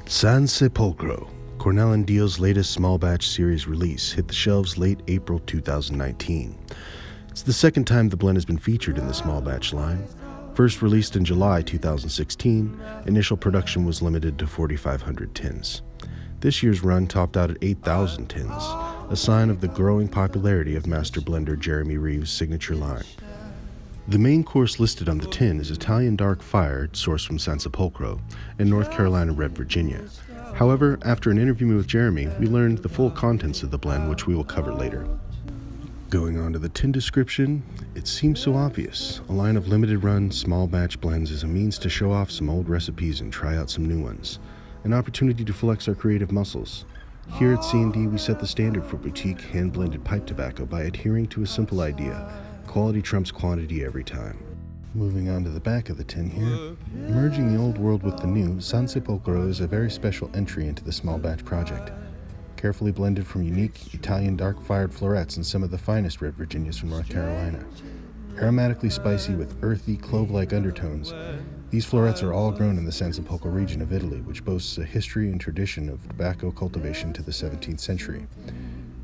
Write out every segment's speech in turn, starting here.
Sansepolcro, Cornell & Deal's latest small batch series release, hit the shelves late April 2019. It's the second time the blend has been featured in the small batch line. First released in July 2016, initial production was limited to 4,500 tins. This year's run topped out at 8,000 tins, a sign of the growing popularity of master blender Jeremy Reeves' signature line. The main course listed on the tin is Italian dark fired, sourced from Sansepolcro, and North Carolina Red Virginia. However, after an interview with Jeremy, we learned the full contents of the blend, which we will cover later. Going on to the tin description, it seems so obvious. A line of limited run, small batch blends is a means to show off some old recipes and try out some new ones. An opportunity to flex our creative muscles. Here at C&D, we set the standard for boutique hand-blended pipe tobacco by adhering to a simple idea: quality trumps quantity every time. Moving on to the back of the tin here, merging the old world with the new, Sansepolcro is a very special entry into the small batch project. Carefully blended from unique Italian dark-fired florets and some of the finest Red Virginias from North Carolina. Aromatically spicy with earthy, clove-like undertones, these florets are all grown in the Sansepolcro region of Italy, which boasts a history and tradition of tobacco cultivation to the 17th century.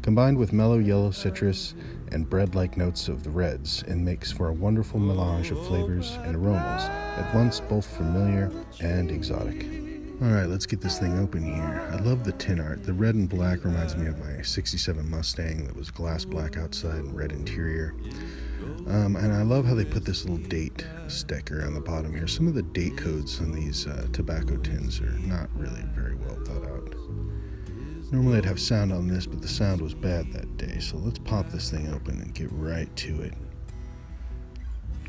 Combined with mellow yellow citrus and bread-like notes of the reds, and makes for a wonderful melange of flavors and aromas, at once both familiar and exotic. Alright, let's get this thing open here. I love the tin art. The red and black reminds me of my 67 Mustang that was glass black outside and red interior. And I love how they put this little date sticker on the bottom here. Some of the date codes on these tobacco tins are not really very well thought out. Normally I'd have sound on this, but the sound was bad that day, so let's pop this thing open and get right to it.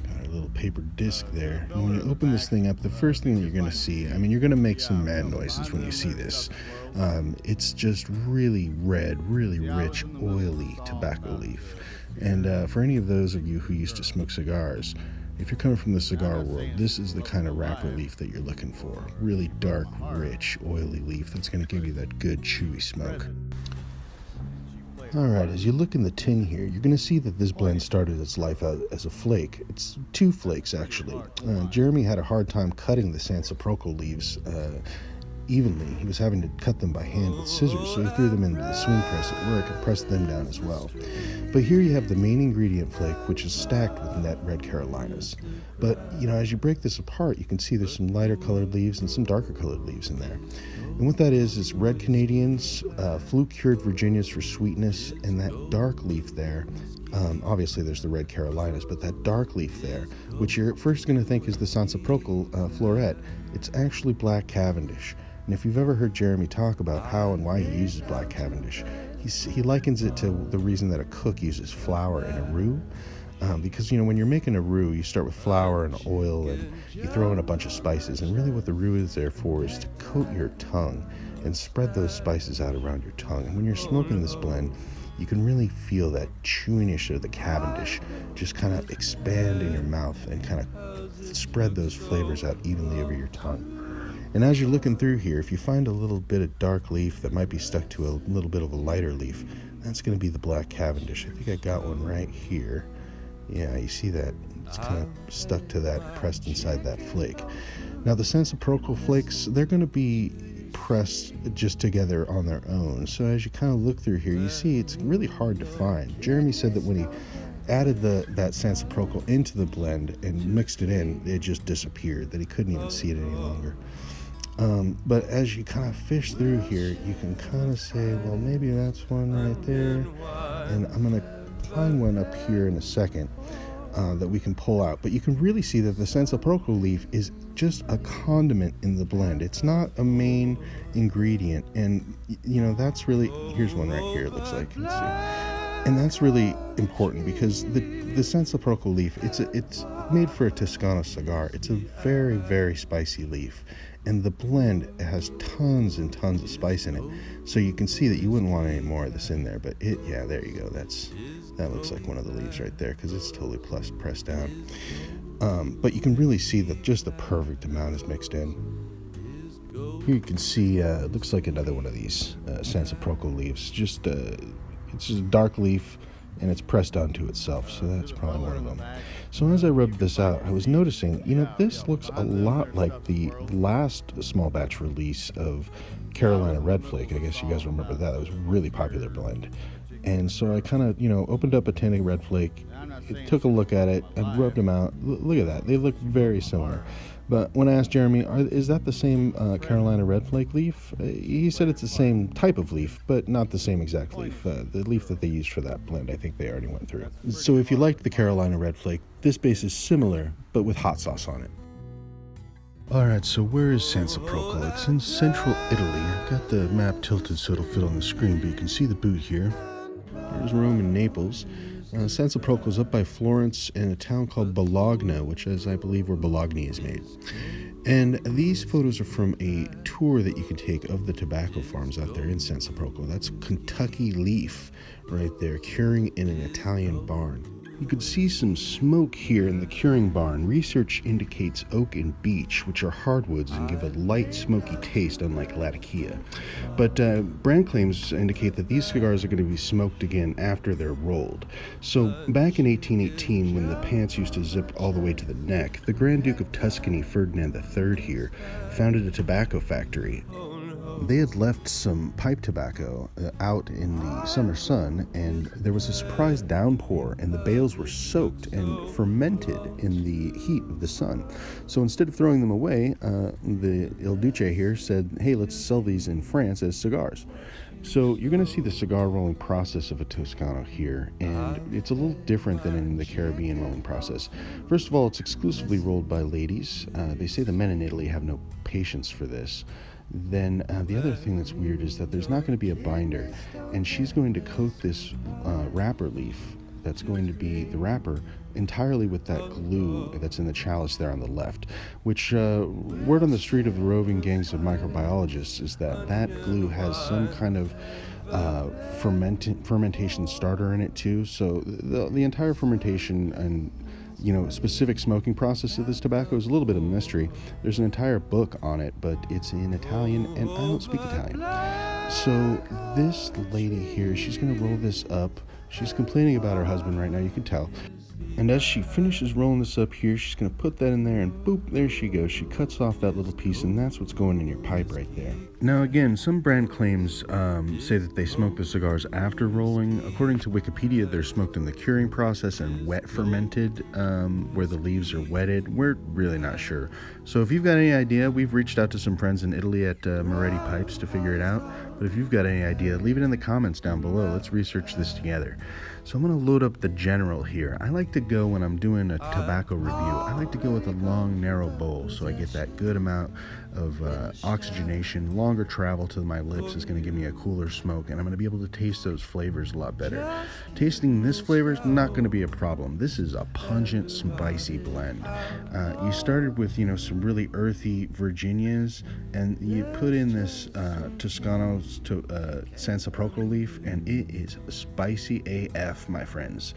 Got our little paper disc there. And when you open this thing up, the first thing that you're going to see, you're going to make some mad noises when you see this. It's just really red, really rich, oily tobacco leaf. And for any of those of you who used to smoke cigars, if you're coming from the cigar world, this is the kind of wrapper leaf that you're looking for. Really dark, rich, oily leaf that's going to give you that good, chewy smoke. Alright, as you look in the tin here, you're going to see that this blend started its life out as a flake. It's two flakes, actually. Jeremy had a hard time cutting the Sansepolcro leaves evenly. He was having to cut them by hand with scissors, so he threw them into the swing press at work and pressed them down as well. But here you have the main ingredient flake, which is stacked with net red Carolinas. But, as you break this apart, you can see there's some lighter colored leaves and some darker colored leaves in there. And what that is red Canadians, flue-cured Virginias for sweetness, and that dark leaf there. Obviously there's the red Carolinas, but that dark leaf there, which you're at first going to think is the Sansepolcro floret, it's actually black Cavendish. And if you've ever heard Jeremy talk about how and why he uses black Cavendish, he likens it to the reason that a cook uses flour in a roux. Because, when you're making a roux, you start with flour and oil and you throw in a bunch of spices. And really what the roux is there for is to coat your tongue and spread those spices out around your tongue. And when you're smoking this blend, you can really feel that chewiness of the Cavendish just kind of expand in your mouth and kind of spread those flavors out evenly over your tongue. And as you're looking through here, if you find a little bit of dark leaf that might be stuck to a little bit of a lighter leaf, that's going to be the black Cavendish. I think I got one right here. Yeah, you see that? It's kind of stuck to that, pressed inside that flake. Now the Sansepolcro flakes, they're going to be pressed just together on their own. So as you kind of look through here, you see it's really hard to find. Jeremy said that when he added that Sansepolcro into the blend and mixed it in, it just disappeared, that he couldn't even see it any longer. But as you kind of fish through here, you can kind of say, well, maybe that's one right there. And I'm going to find one up here in a second that we can pull out. But you can really see that the Sansepolcro leaf is just a condiment in the blend. It's not a main ingredient. And, that's really, here's one right here, it looks like. Let's see. And that's really important because the Sansepolcro leaf, it's made for a Toscano cigar. It's a very, very spicy leaf. And the blend has tons and tons of spice in it. So you can see that you wouldn't want any more of this in there. But yeah, there you go. That looks like one of the leaves right there because it's totally pressed down. But you can really see that just the perfect amount is mixed in. Here you can see, it looks like another one of these Sansepolcro leaves. It's just a dark leaf, and it's pressed onto itself, so that's probably one of them. So as I rubbed this out, I was noticing, this looks a lot like the last small batch release of Carolina Red Flake. I guess you guys remember that. That was a really popular blend. And so I kind of, opened up a tin of Red Flake, took a look at it, and rubbed them out. Look at that. They look very similar. But when I asked Jeremy, is that the same Carolina Red Flake leaf? He said it's the same type of leaf, but not the same exact leaf. The leaf that they used for that blend, I think they already went through. So if you liked the Carolina Red Flake, this base is similar, but with hot sauce on it. Alright, so where is Sansepolcro? It's in central Italy. I've got the map tilted so it'll fit on the screen, but you can see the boot here. There's Rome and Naples. Sansepolcro is up by Florence in a town called Bologna, which is, I believe, where Bologna is made. And these photos are from a tour that you can take of the tobacco farms out there in Sansepolcro. That's Kentucky leaf right there, curing in an Italian barn. You can see some smoke here in the curing barn. Research indicates oak and beech, which are hardwoods and give a light, smoky taste, unlike Latakia. But brand claims indicate that these cigars are going to be smoked again after they're rolled. So back in 1818, when the pants used to zip all the way to the neck, the Grand Duke of Tuscany, Ferdinand III here, founded a tobacco factory. They had left some pipe tobacco out in the summer sun, and there was a surprise downpour, and the bales were soaked and fermented in the heat of the sun. So instead of throwing them away, the Il Duce here said, hey, let's sell these in France as cigars. So you're going to see the cigar rolling process of a Toscano here, and it's a little different than in the Caribbean rolling process. First of all, it's exclusively rolled by ladies. They say the men in Italy have no patience for this. Then the other thing that's weird is that there's not going to be a binder, and she's going to coat this wrapper leaf that's going to be the wrapper entirely with that glue that's in the chalice there on the left, which word on the street of the roving gangs of microbiologists is that that glue has some kind of fermentation starter in it too. So the entire fermentation and specific smoking process of this tobacco is a little bit of a mystery. There's an entire book on it, but it's in Italian, and I don't speak Italian. So this lady here, she's going to roll this up. She's complaining about her husband right now, you can tell. And as she finishes rolling this up here, she's going to put that in there, and boop, there she goes. She cuts off that little piece, and that's what's going in your pipe right there. Now again, some brand claims say that they smoke the cigars after rolling. According to Wikipedia, they're smoked in the curing process and wet fermented, where the leaves are wetted. We're really not sure. So if you've got any idea, we've reached out to some friends in Italy at Moretti Pipes to figure it out. But if you've got any idea, leave it in the comments down below. Let's research this together. So I'm going to load up the General here. I like to go, when I'm doing a tobacco review, I like to go with a long, narrow bowl so I get that good amount of oxygenation. Longer travel to my lips is going to give me a cooler smoke, and I'm going to be able to taste those flavors a lot better. Tasting this flavor is not going to be a problem. This is a pungent, spicy blend. You started with, some really earthy Virginias, and you put in this Toscano's Sansepolcro leaf, and it is spicy AF, my friends.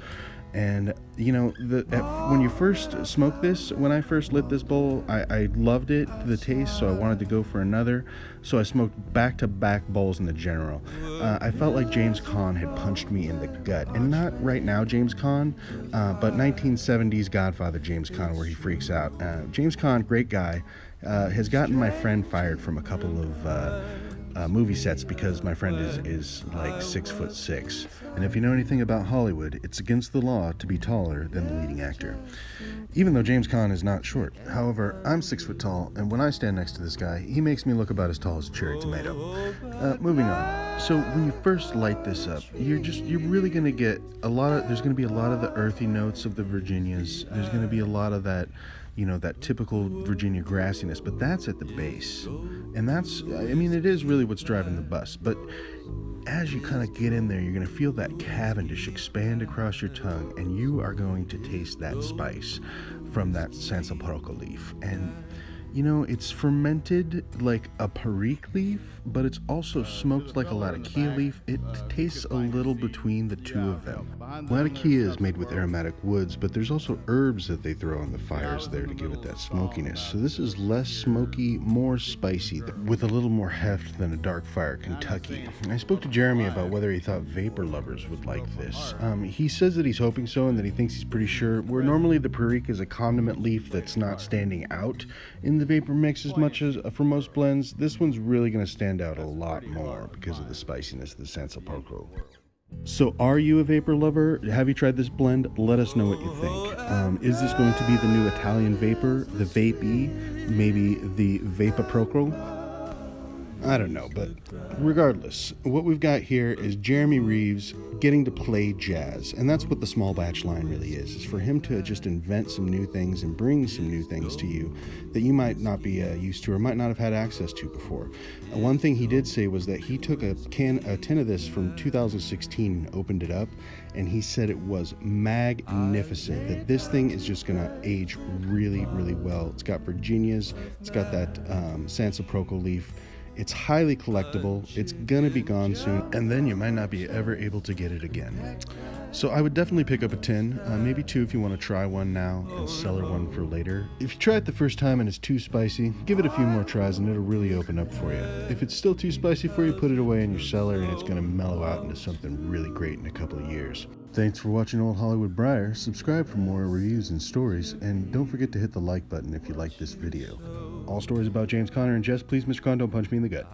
And when you first smoke this, when I first lit this bowl, I loved it, the taste, so I wanted to go for another. So I smoked back-to-back bowls in the General. I felt like James Caan had punched me in the gut, and not right now James Caan, but 1970s Godfather James Caan, where he freaks out. James Caan, great guy, has gotten my friend fired from a couple of movie sets because my friend is like 6'6", and if you know anything about Hollywood, it's against the law to be taller than the leading actor, even though James Caan is not short. However, I'm 6 foot tall, and when I stand next to this guy, he makes me look about as tall as a cherry tomato. Moving on. So when you first light this up, you're really going to get there's going to be a lot of the earthy notes of the Virginias. There's going to be a lot of that that typical Virginia grassiness, but that's at the base. And it is really what's driving the bus. But as you kind of get in there, you're going to feel that Cavendish expand across your tongue, and you are going to taste that spice from that Sansepolcro leaf. And it's fermented like a Perique leaf, but it's also smoked like a Latakia leaf. It tastes a little between the two of them. Latakia is made with aromatic woods, but there's also herbs that they throw on the fires there to give it that smokiness. So this is less smoky, more spicy, with a little more heft than a dark fire Kentucky. I spoke to Jeremy about whether he thought vapor lovers would like this. He says that he's hoping so and that he thinks he's pretty sure. Where normally the Perique is a condiment leaf that's not standing out in the vapor mix as much as for most blends, this one's really going to stand out a lot more because of the spiciness of the Sansepolcro. So are you a vapor lover? Have you tried this blend? Let us know what you think. Is this going to be the new Italian vapor, the Vape-E, maybe the Vapoprocro? I don't know, but regardless, what we've got here is Jeremy Reeves getting to play jazz, and that's what the small batch line really is for him to just invent some new things and bring some new things to you that you might not be used to or might not have had access to before. One thing he did say was that he took a tin of this from 2016 and opened it up, and he said it was magnificent, that this thing is just going to age really, really well. It's got Virginias, it's got that Sansepolcro leaf. It's highly collectible, it's gonna be gone soon, and then you might not be ever able to get it again. So I would definitely pick up a tin, maybe two if you want to try one now and cellar one for later. If you try it the first time and it's too spicy, give it a few more tries and it'll really open up for you. If it's still too spicy for you, put it away in your cellar and it's gonna mellow out into something really great in a couple of years. Thanks for watching Old Hollywood Briar. Subscribe for more reviews and stories, and don't forget to hit the like button if you like this video. All stories about James Conner and Jess, please, Mr. Con, don't punch me in the gut.